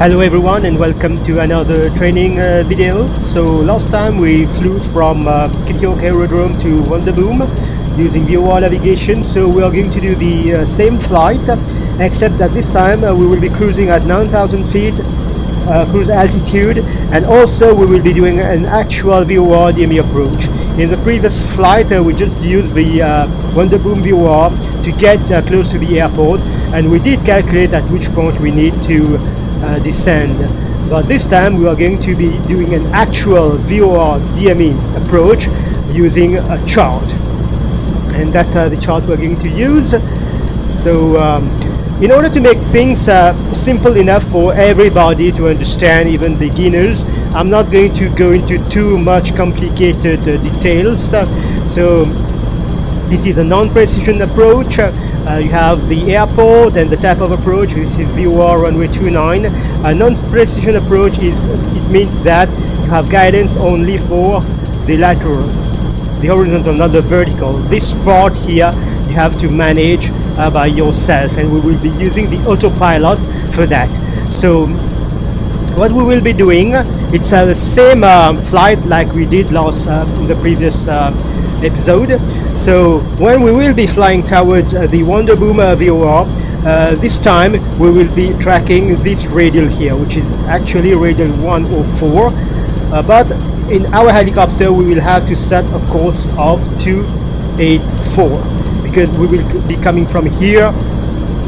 Hello everyone and welcome to another training video. So last time we flew from Kitty Hawk Aerodrome to Wonderboom using VOR navigation. So we are going to do the same flight, except that this time we will be cruising at 9,000 feet cruise altitude, and also we will be doing an actual VOR-DME approach. In the previous flight we just used the Wonderboom VOR to get close to the airport, and we did calculate at which point we need to descend. But this time we are going to be doing an actual VOR-DME approach using a chart, and that's the chart we're going to use. So in order to make things simple enough for everybody to understand, even beginners, I'm not going to go into too much complicated details. So this is a non-precision approach. You have the airport and the type of approach. This is VOR runway 29. A non-precision approach it means that you have guidance only for the lateral, the horizontal, not the vertical. This part here you have to manage by yourself, and we will be using the autopilot for that. So what we will be doing, it's the same flight like we did last in the previous episode. So when we will be flying towards the Wonderboom VOR, this time we will be tracking this radial here, which is actually radial 104, but in our helicopter we will have to set a course of 284 because we will be coming from here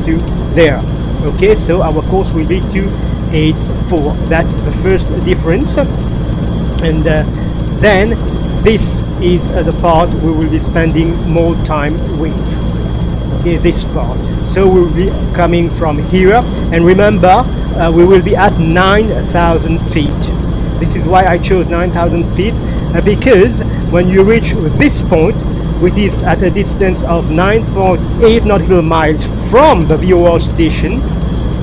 to there. Okay, so our course will be 284. That's the first difference. And then this is the part we will be spending more time with. Okay, this part. So we will be coming from here, and remember we will be at 9,000 feet. This is why I chose 9,000 feet, because when you reach this point, which is at a distance of 9.8 nautical miles from the VOR station,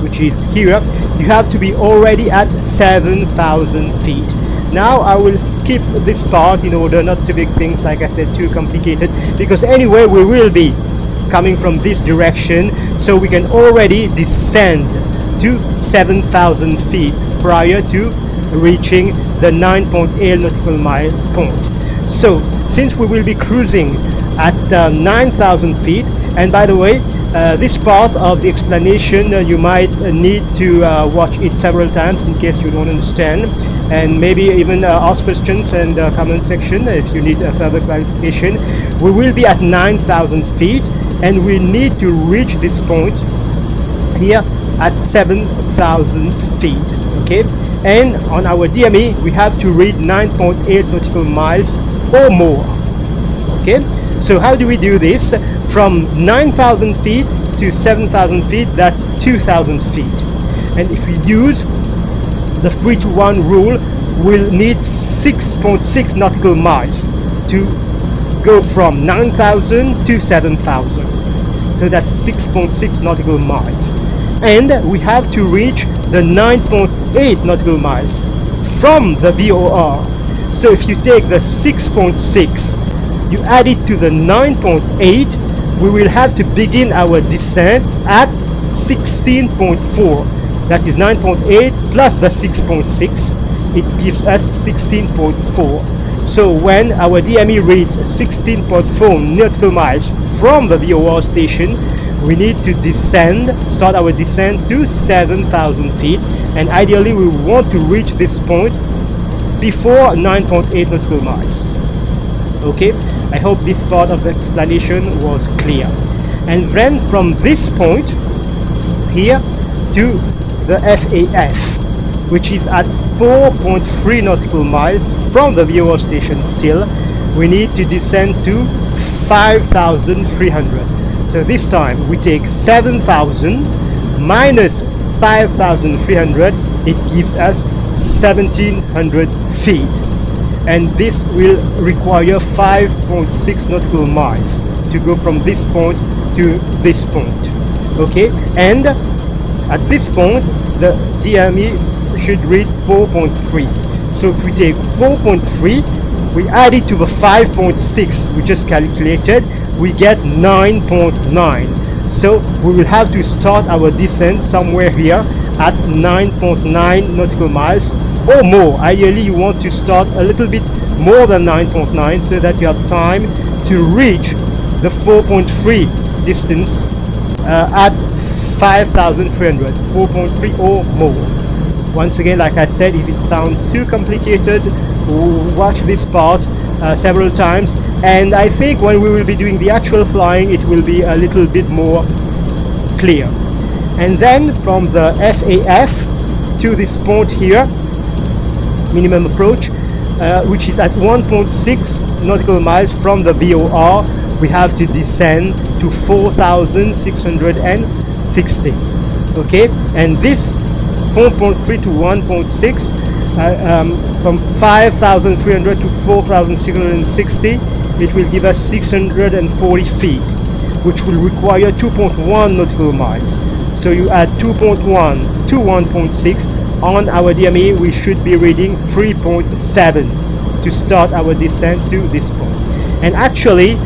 which is here, you have to be already at 7,000 feet. Now I will skip this part in order not to make things, like I said, too complicated, because anyway we will be coming from this direction, so we can already descend to 7,000 feet prior to reaching the 9.8 nautical mile point. So since we will be cruising at 9,000 feet, and by the way, this part of the explanation you might need to watch it several times in case you don't understand, and maybe even ask questions in the comment section if you need further clarification. We will be at 9,000 feet, and we need to reach this point here at 7,000 feet. Okay, and on our DME we have to read 9.8 nautical miles or more. Okay, so how do we do this? From 9,000 feet to 7,000 feet, that's 2,000 feet. And if we use the 3-to-1 rule, we'll need 6.6 nautical miles to go from 9,000 to 7,000. So that's 6.6 nautical miles. And we have to reach the 9.8 nautical miles from the VOR. So if you take the 6.6, you add it to the 9.8, we will have to begin our descent at 16.4. That is 9.8 plus the 6.6. It gives us 16.4. So when our DME reads 16.4 nautical miles from the VOR station, we need to start our descent to 7,000 feet, and ideally we want to reach this point before 9.8 nautical miles. Okay, I hope this part of the explanation was clear. And then from this point here to the FAF, which is at 4.3 nautical miles from the VOR station still, we need to descend to 5,300. So this time we take 7,000 minus 5,300, it gives us 1,700 feet. And this will require 5.6 nautical miles to go from this point to this point. Okay, and at this point the DME should read 4.3. So if we take 4.3, we add it to the 5.6 we just calculated, we get 9.9. So we will have to start our descent somewhere here at 9.9 nautical miles or more. Ideally, you want to start a little bit more than 9.9 so that you have time to reach the 4.3 distance at 5,300, 4.3 or more. Once again, like I said, if it sounds too complicated, watch this part several times, and I think when we will be doing the actual flying, it will be a little bit more clear. And then from the FAF to this point here, minimum approach, which is at 1.6 nautical miles from the VOR, we have to descend to 4,660. Okay, and this 4.3 to 1.6, from 5,300 to 4,660, it will give us 640 feet, which will require 2.1 nautical miles. So you add 2.1 to 1.6. On our DME, we should be reading 3.7 to start our descent to this point. And actually,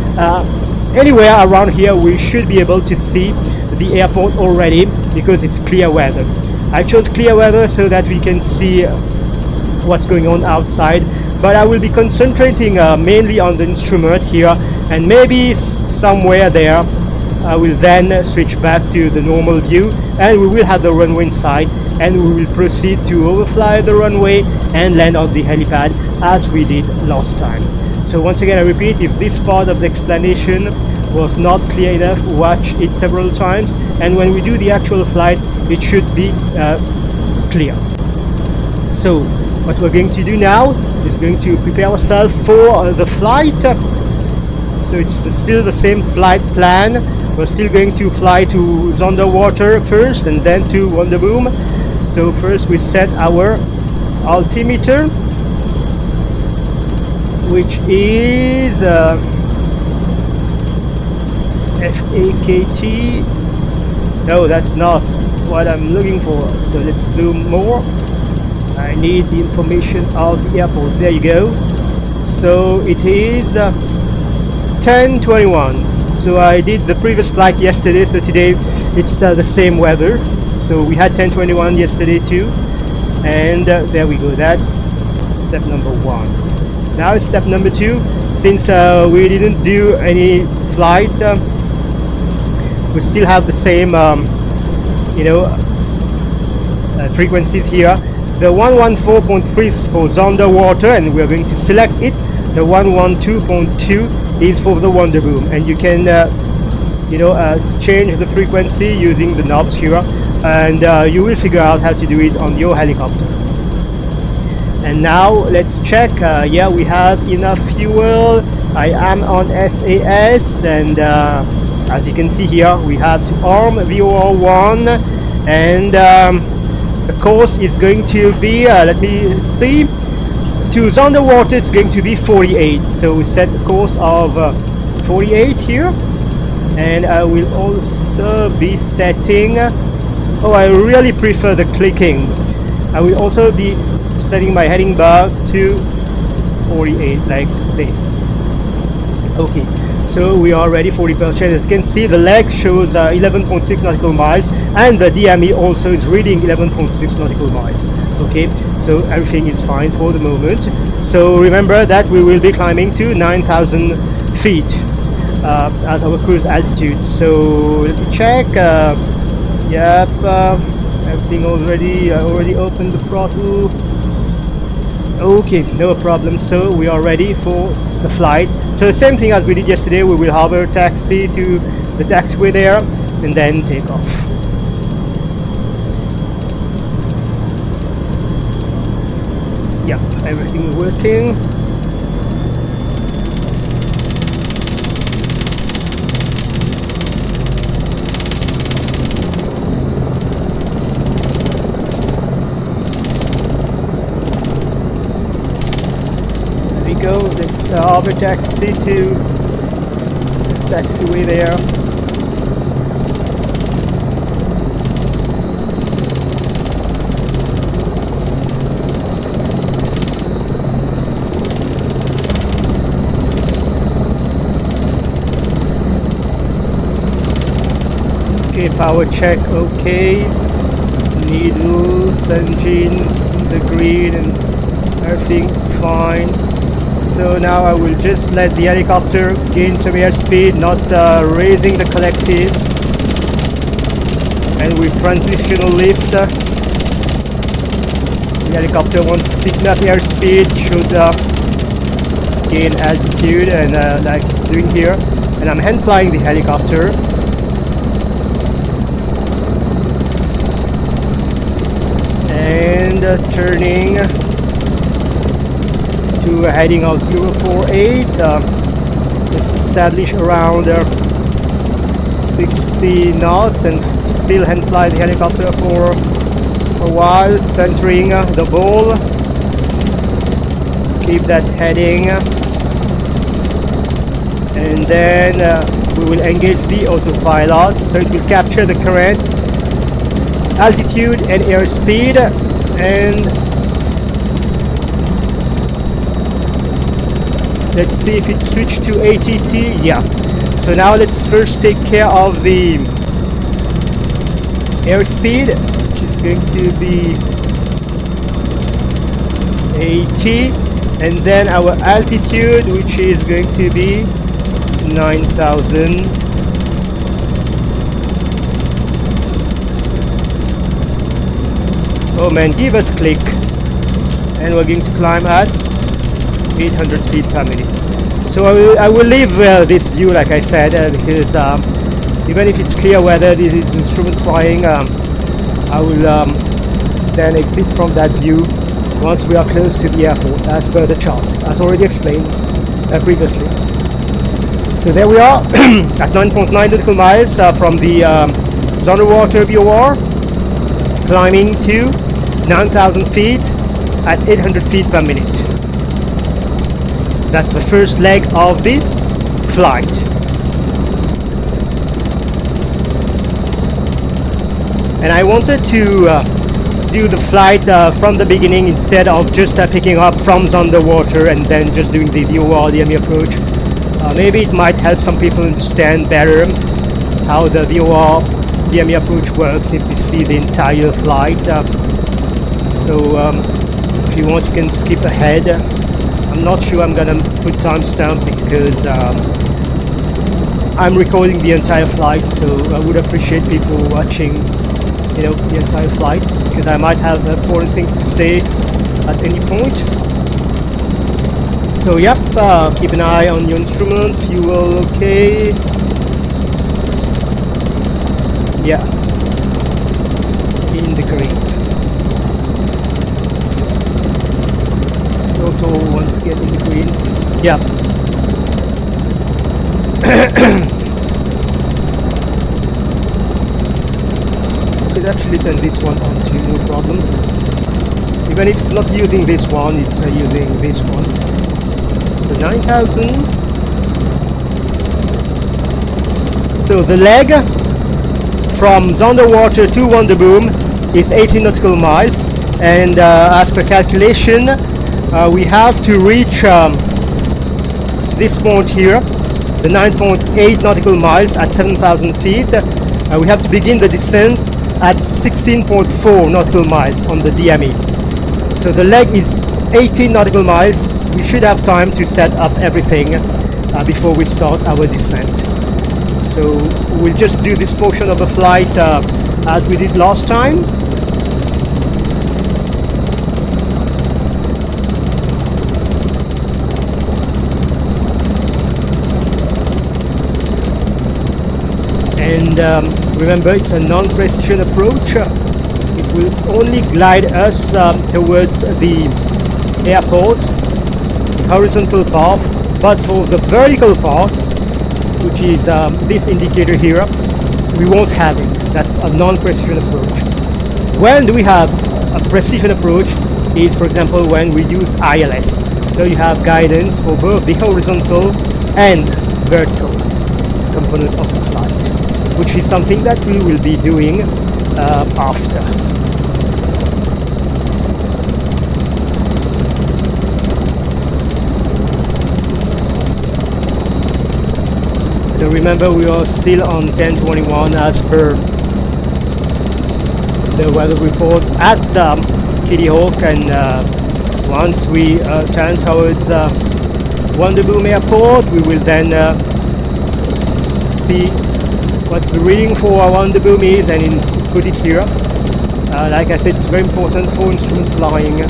anywhere around here, we should be able to see the airport already because it's clear weather. I chose clear weather so that we can see what's going on outside, but I will be concentrating mainly on the instrument here, and maybe somewhere there I will then switch back to the normal view, and we will have the runway inside, and we will proceed to overfly the runway and land on the helipad as we did last time. So once again, I repeat, if this part of the explanation was not clear enough, watch it several times, and when we do the actual flight, it should be clear. So what we're going to do now is going to prepare ourselves for the flight. So it's still the same flight plan. We're still going to fly to Zonderwater first and then to Wonderboom. So first we set our altimeter, which is FAKT. No, that's not what I'm looking for. So let's zoom more. I need the information of the airport. There you go. So it is 10:21. So I did the previous flight yesterday, so today it's the same weather. So we had 10:21 yesterday too, and there we go. That's step number one. Now step number two. Since we didn't do any flight, we still have the same frequencies here. The 114.3 is for Zonderwater, and we're going to select it. The 112.2 is for the Wonderboom, and you can change the frequency using the knobs here, and you will figure out how to do it on your helicopter. And now let's check. Yeah, we have enough fuel. I am on SAS, and as you can see here, we have to arm VOR-1, and the course is going to be, let me see, to Zonderwater it's going to be 48. So we set the course of 48 here, and I will also be setting, oh, I really prefer the clicking. I will also be setting my heading bar to 48 like this. Okay, so we are ready for departure. As you can see, the leg shows 11.6 nautical miles, and the DME also is reading 11.6 nautical miles. Okay, so everything is fine for the moment. So remember that we will be climbing to 9,000 feet as our cruise altitude. So let me check. Yep, everything already. I already opened the throttle. Okay, no problem. So we are ready for the flight. So same thing as we did yesterday. We will hover taxi to the taxiway there and then take off. Yeah, everything working. Go. Let's hover taxi to the taxiway there. Okay, power check. Okay, needles, engines, the green, and everything fine. So now I will just let the helicopter gain some airspeed, not raising the collective. And with transitional lift, the helicopter, once picking up airspeed, should gain altitude, and like it's doing here. And I'm hand flying the helicopter. And turning to a heading of 048. Let's establish around 60 knots and still hand fly the helicopter for a while, centering the ball. Keep that heading, and then we will engage the autopilot, so it will capture the current, altitude and airspeed. And let's see if it switched to ATT. Yeah. So now let's first take care of the airspeed, which is going to be 80, and then our altitude, which is going to be 9,000. Oh man, give us click. And we're going to climb at 800 feet per minute. So I will leave this view, like I said, because even if it's clear whether this is instrument flying, I will then exit from that view once we are close to the airport, as per the chart, as already explained previously. So there we are at 9.9 nautical miles from the underwater VOR, climbing to 9,000 feet at 800 feet per minute. That's the first leg of the flight. And I wanted to do the flight from the beginning instead of just picking up from the underwater and then just doing the VOR-DME approach. Maybe it might help some people understand better how the VOR-DME approach works if they see the entire flight. So if you want, you can skip ahead. I'm not sure I'm gonna put timestamp because I'm recording the entire flight, so I would appreciate people watching, you know, the entire flight, because I might have important things to say at any point. So yep, keep an eye on your instrument, fuel okay. Yeah, in the green. Auto once get in the green. Yeah. I could actually turn this one on too, no problem. Even if it's not using this one, it's using this one. So 9,000. So the leg from the underwater to Wonderboom is 18 nautical miles, and as per calculation, we have to reach this point here, the 9.8 nautical miles at 7,000 feet. We have to begin the descent at 16.4 nautical miles on the DME. So the leg is 18 nautical miles. We should have time to set up everything before we start our descent. So we'll just do this portion of the flight as we did last time. And remember, it's a non-precision approach. It will only glide us towards the airport, the horizontal path, but for the vertical part, which is this indicator here, we won't have it. That's a non-precision approach. When do we have a precision approach is, for example, when we use ILS. So you have guidance for both the horizontal and vertical component of the flight, which is something that we will be doing after. So remember, we are still on 1021 as per the weather report at Kitty Hawk, and once we turn towards Wonderboom Airport, we will then see what's the reading for our Wonderboom is and put it here. Like I said, it's very important for instrument flying.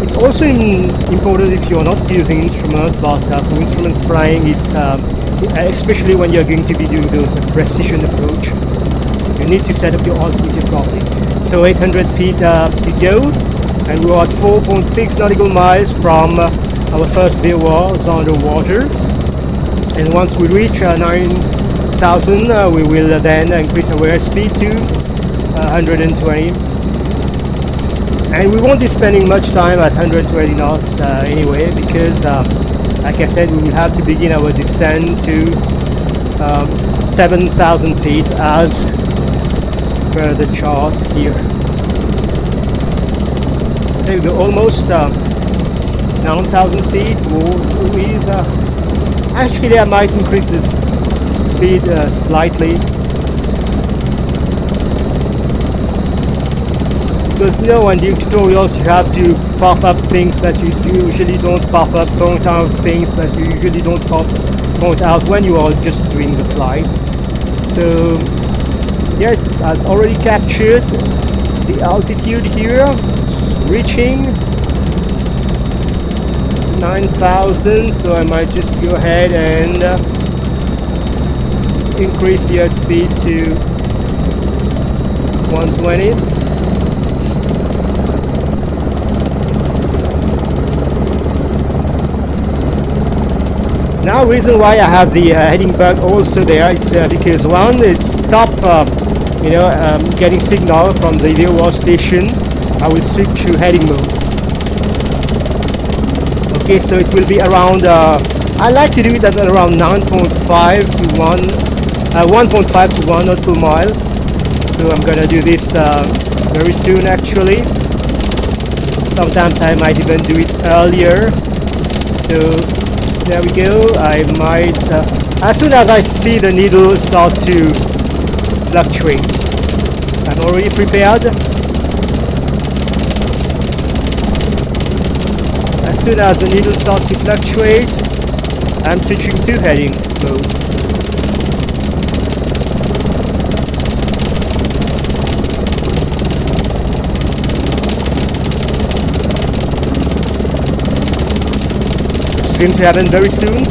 It's also important if you're not using instrument, but for instrument flying, it's especially when you're going to be doing those precision approach, you need to set up your altimeter properly. So 800 feet to go, and we're at 4.6 nautical miles from our first VOR, it's underwater. And once we reach 9,000, we will then increase our airspeed to 120. And we won't be spending much time at 120 knots anyway, because like I said, we will have to begin our descent to 7,000 feet as per the chart here. There we go, almost 9,000 feet. With actually I might increase this speed slightly, because you know, when doing tutorials you have to pop up things that you usually don't pop up, point out things that you usually don't point out when you are just doing the flight. So yeah, it has already captured the altitude here, reaching 9,000, so I might just go ahead and increase the airspeed to 120. Now, reason why I have the heading bug also there, it's because one, it's stop getting signal from the VOR station. I will switch to heading mode. Okay, so it will be around, I like to do it at around 9.5 to 1.5 to 1 nautical mile. So I'm gonna do this very soon actually. Sometimes I might even do it earlier. So there we go. I might, as soon as I see the needle start to fluctuate, I'm already prepared. As soon as the needle starts to fluctuate, I'm switching to heading mode. It's going to happen very soon.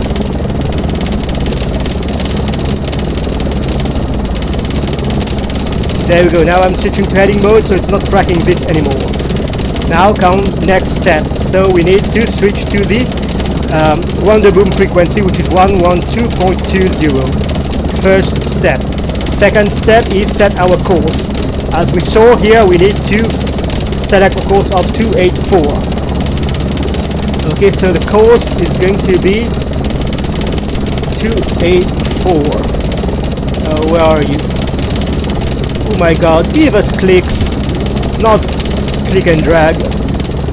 There we go. Now I'm switching to heading mode, so it's not tracking this anymore. Now come next step. So we need to switch to the Wonderboom frequency, which is 112.20. First step. Second step is set our course. As we saw here, we need to select a course of 284. Okay, so the course is going to be 284. Where are you? Oh my god, give us clicks, not click and drag.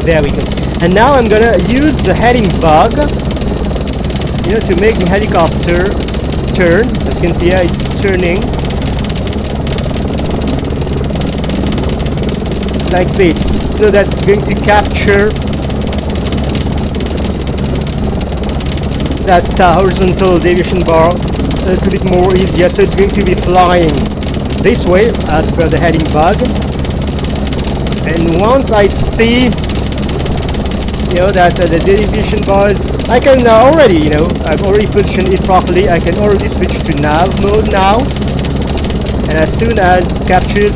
There we go. And now I'm gonna use the heading bug, to make the helicopter turn. As you can see here, it's turning like this. So that's going to capture that horizontal deviation bar a little bit more easier. So it's going to be flying this way as per the heading bug. And once I see that the deviation bars, I can already, I've already positioned it properly. I can already switch to nav mode now, and as soon as it captures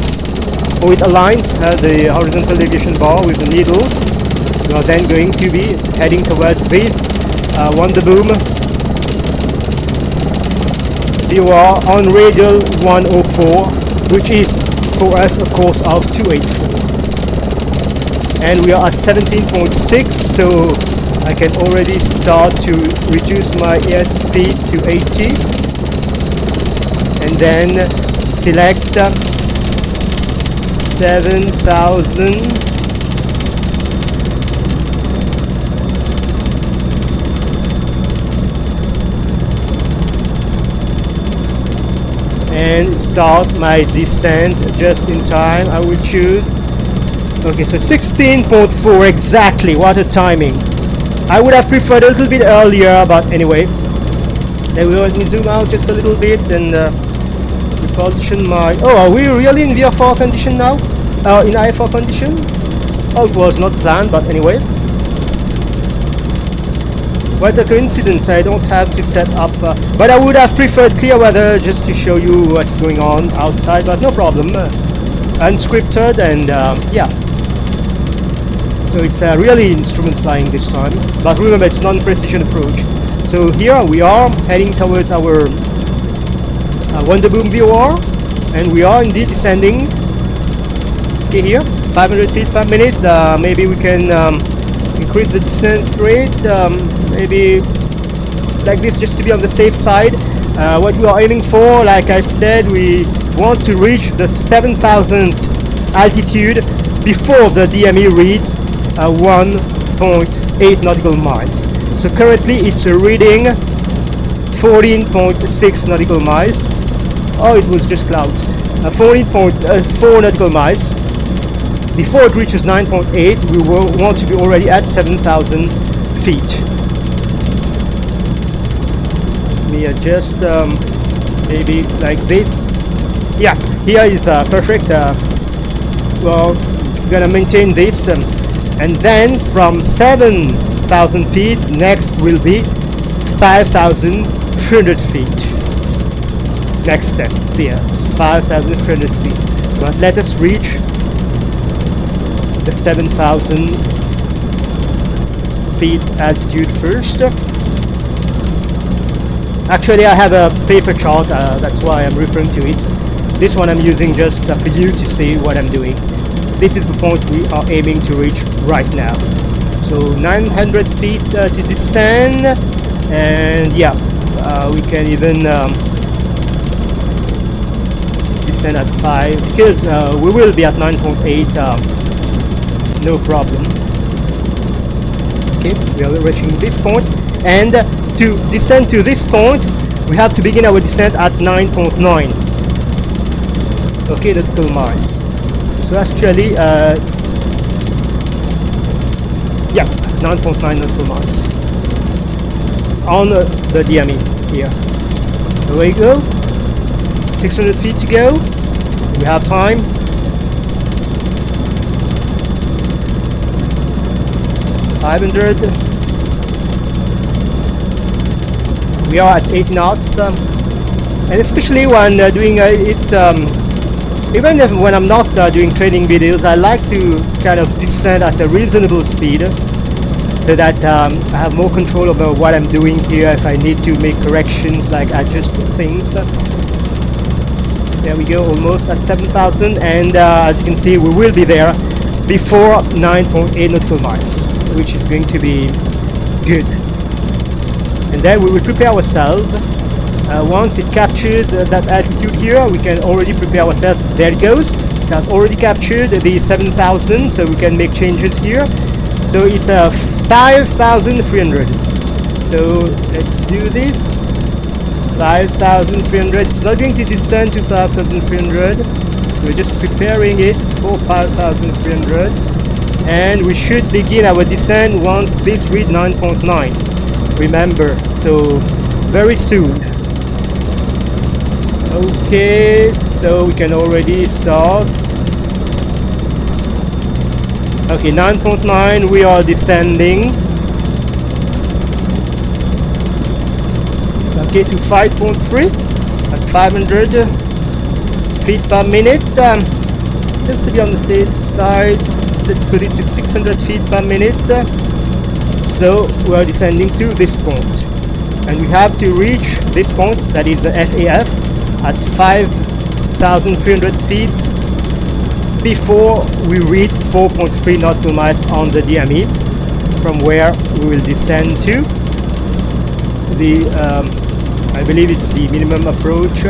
or it aligns the horizontal deviation bar with the needle, we are then going to be heading towards the Wonderboom VOR on radial 104, which is for us a course of 284. And we are at 17.6, so I can already start to reduce my airspeed to 80, and then select 7,000, and start my descent just in time. I will choose. Okay, so 16.4 exactly. What a timing. I would have preferred a little bit earlier, but anyway. Then we let me zoom out just a little bit and reposition my... Oh, are we really in VFR condition now? In IFR condition? Oh, it was not planned, but anyway. What a coincidence, I don't have to set up... but I would have preferred clear weather just to show you what's going on outside, but no problem. Unscripted and yeah. So it's really instrument flying this time. But remember, it's non-precision approach. So here we are heading towards our Wonderboom VOR, and we are indeed descending. Okay, here 500 feet per minute. Maybe we can increase the descent rate, maybe like this, just to be on the safe side. What we are aiming for, like I said, we want to reach the 7,000 altitude before the DME reads 1.8 nautical miles. So currently it's reading 14.6 nautical miles. Oh, it was just clouds. 14.4 nautical miles. Before it reaches 9.8, we will want to be already at 7,000 feet. Let me adjust maybe like this. Yeah, here is perfect. Well, we're gonna maintain this, and then from 7,000 feet, next will be 5,300 feet. Next step, here, 5,300 feet. But let us reach the 7,000 feet altitude first. Actually, I have a paper chart, that's why I'm referring to it. This one I'm using just for you to see what I'm doing. This is the point we are aiming to reach right now. So 900 feet to descend, and yeah, we can even descend at 5, because we will be at 9.8, no problem. Okay, we are reaching this point, and to descend to this point, we have to begin our descent at 9.9. Okay, nautical miles. So actually, yeah, 9.9 nautical miles on the DME here. There we go. 600 feet to go. We have time. $500. We are at 80 knots, and especially when doing it. Even if when I'm not doing training videos, I like to kind of descend at a reasonable speed, so that I have more control over what I'm doing here. If I need to make corrections, like adjust things. There we go, almost at 7,000, and as you can see, we will be there before 9.8 nautical miles, which is going to be good. And then we will prepare ourselves. Once it captures that altitude here, we can already prepare ourselves. There it goes. It has already captured the 7,000, so we can make changes here. So it's 5,300. So let's do this. 5,300. It's not going to descend to 5,300. We're just preparing it for 5,300. And we should begin our descent once this reads 9.9. Remember, so very soon. Okay, so we can already start. Okay, 9.9, we are descending. Okay, to 5.3 at 500 feet per minute. Just to be on the safe side, let's put it to 600 feet per minute. So we are descending to this point, and we have to reach this point, that is the FAF, at 5,300 feet before we reach 4.3 nautical miles on the DME, from where we will descend to the I believe it's the minimum approach,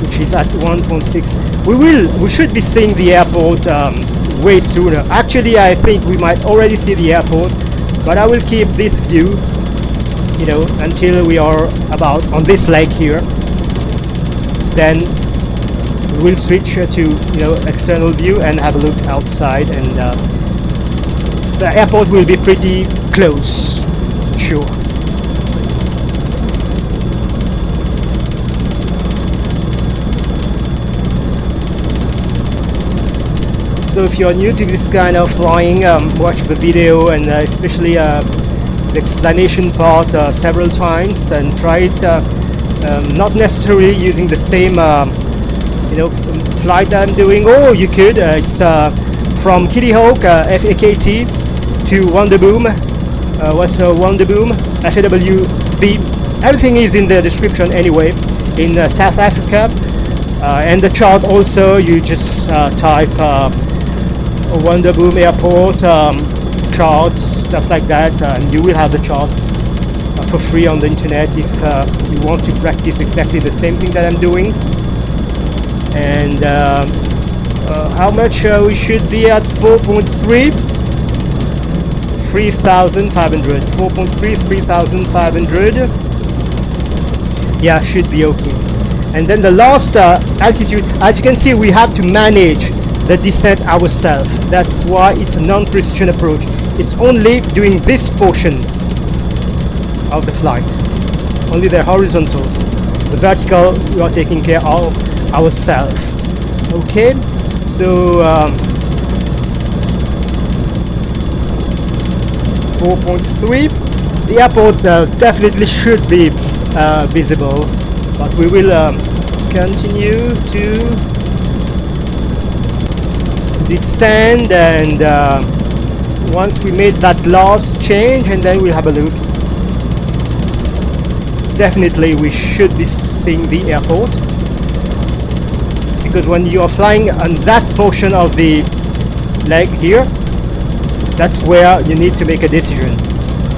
which is at 1.6. We should be seeing the airport way sooner. Actually, I think we might already see the airport, but I will keep this view, you know, until we are about on this leg here. then we'll switch to external view and have a look outside, and the airport will be pretty close, sure. So if you're new to this kind of flying, watch the video, and especially the explanation part several times, and try it not necessarily using the same flight that I'm doing. Or you could, it's from Kitty Hawk FAKT to Wonderboom, what's Wonderboom FAWB. Everything is in the description anyway, in South Africa, and the chart also. You just type Wonderboom Airport charts, stuff like that, and you will have the chart for free on the internet if you want to practice exactly the same thing that I'm doing. And how much we should be at? 4.3, 3,500. 4.3, 3,500. Yeah, should be okay. And then the last altitude, as you can see, we have to manage the descent ourselves. That's why it's a non-precision approach. It's only doing this portion of the flight, only the horizontal. The vertical we are taking care of ourselves. Okay, so 4.3. The airport definitely should be visible, but we will continue to descend, and once we made that last change, and then we'll have a look. Definitely we should be seeing the airport, because when you are flying on that portion of the leg here, that's where you need to make a decision.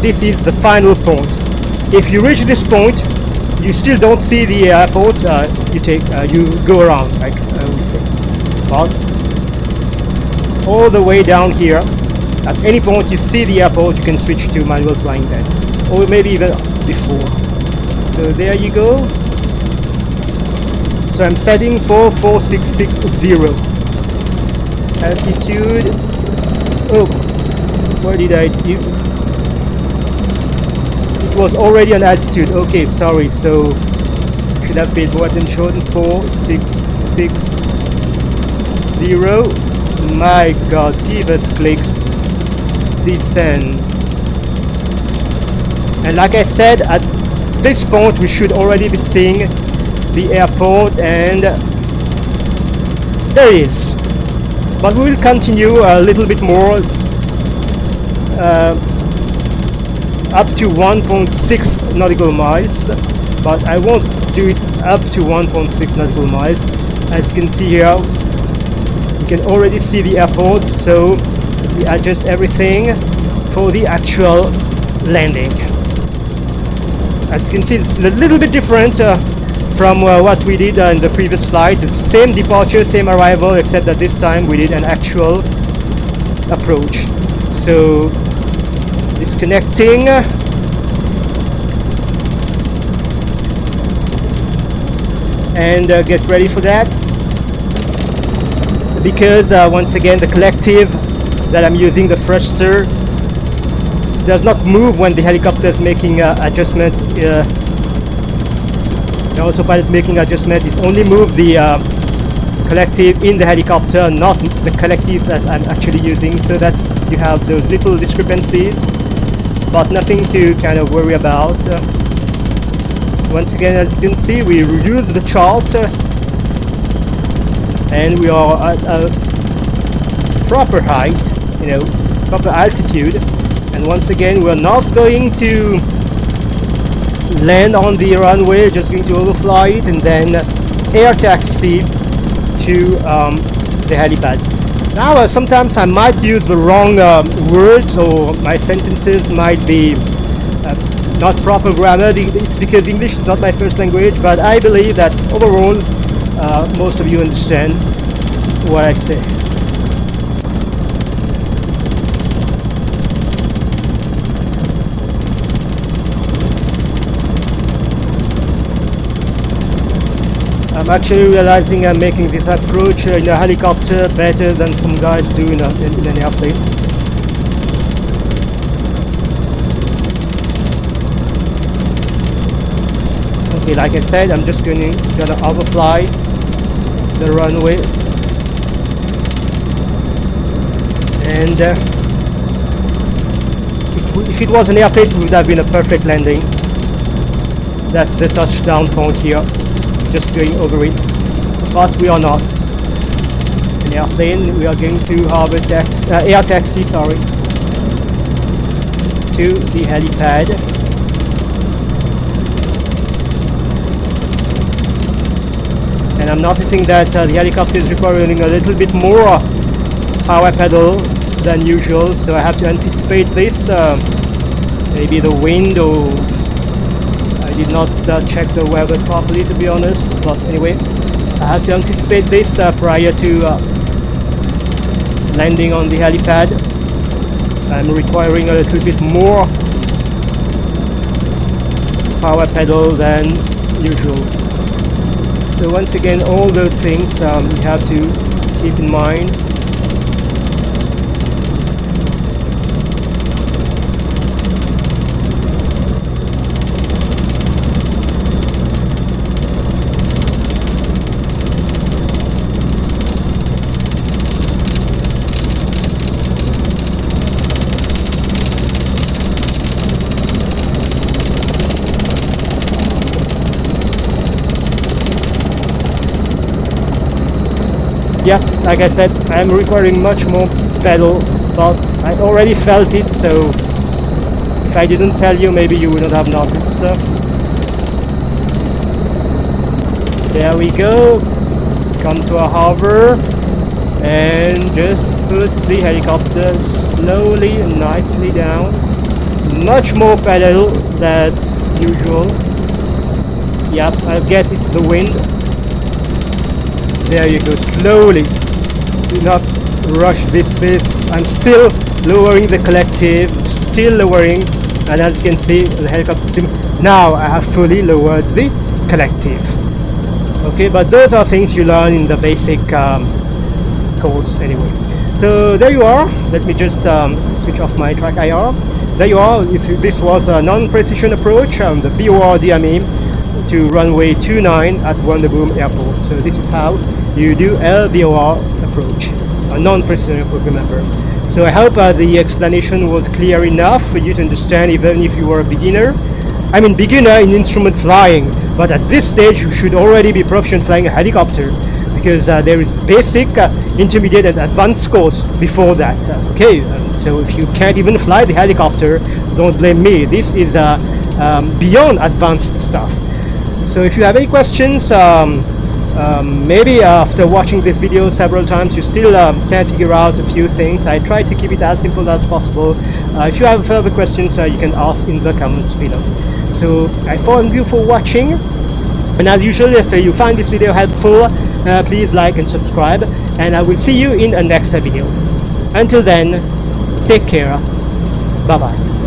This is the final point. If you reach this point, you still don't see the airport, you go around, like we say. But all the way down here, at any point you see the airport, you can switch to manual flying then, or maybe even before. So there you go. So I'm setting for 4660 altitude. Oh, where did I do? It was already on altitude. Okay, sorry. So should have paid more attention. 4660. My God, give us clicks. Descend. And like I said, at this point we should already be seeing the airport, and there it is. But we will continue a little bit more, up to 1.6 nautical miles, but I won't do it up to 1.6 nautical miles. As you can see here, you can already see the airport, so we adjust everything for the actual landing. As you can see, it's a little bit different from what we did in the previous flight. It's the same departure, same arrival, except that this time we did an actual approach. So disconnecting, and get ready for that, because once again the collective that I'm using, the thruster, does not move when the helicopter is making adjustments. The autopilot making adjustment, it only move the collective in the helicopter, not the collective that I'm actually using. So that's, you have those little discrepancies, but nothing to kind of worry about. Once again, as you can see, we use the chart, and we are at a proper height, proper altitude. And once again, we're not going to land on the runway, just going to overfly it and then air taxi to the helipad. Now sometimes I might use the wrong words, or my sentences might be not proper grammar. It's because English is not my first language, but I believe that overall most of you understand what I say. I'm actually realizing I'm making this approach in a helicopter better than some guys do in an airplane. Okay, like I said, I'm just gonna overfly the runway, and if it was an airplane, it would have been a perfect landing. That's the touchdown point here, just going over it, but we are not an airplane. We are going to harbor air taxi, sorry, to the helipad. And I'm noticing that the helicopter is requiring a little bit more power pedal than usual, so I have to anticipate this. Maybe the wind, or I did not check the weather properly, to be honest, but anyway, I have to anticipate this prior to landing on the helipad. I'm requiring a little bit more power pedal than usual. So once again, all those things you have to keep in mind. Yeah, like I said, I'm requiring much more pedal, but I already felt it, so if I didn't tell you, maybe you wouldn't have noticed. There we go, come to a harbor, and just put the helicopter slowly and nicely down. Much more pedal than usual. Yep, I guess it's the wind. There you go, slowly. Do not rush this phase. I'm still lowering the collective, still lowering, and as you can see, the helicopter sim. Now I have fully lowered the collective. Okay, but those are things you learn in the basic course anyway. So there you are. Let me just switch off my track IR. There you are. If this was a non-precision approach, the VOR-DME to runway 29 at Wonderboom Airport. So this is how you do a VOR approach, a non-precision approach, remember. So I hope the explanation was clear enough for you to understand, even if you were a beginner. I mean beginner in instrument flying, but at this stage you should already be proficient flying a helicopter, because there is basic, intermediate and advanced course before that. Okay, so if you can't even fly the helicopter, don't blame me. This is beyond advanced stuff. So if you have any questions, maybe after watching this video several times you still can't figure out a few things, I try to keep it as simple as possible. If you have further questions, you can ask in the comments below. So I thank you for watching, and as usual, if you find this video helpful, please like and subscribe, and I will see you in the next video. Until then, take care, bye bye.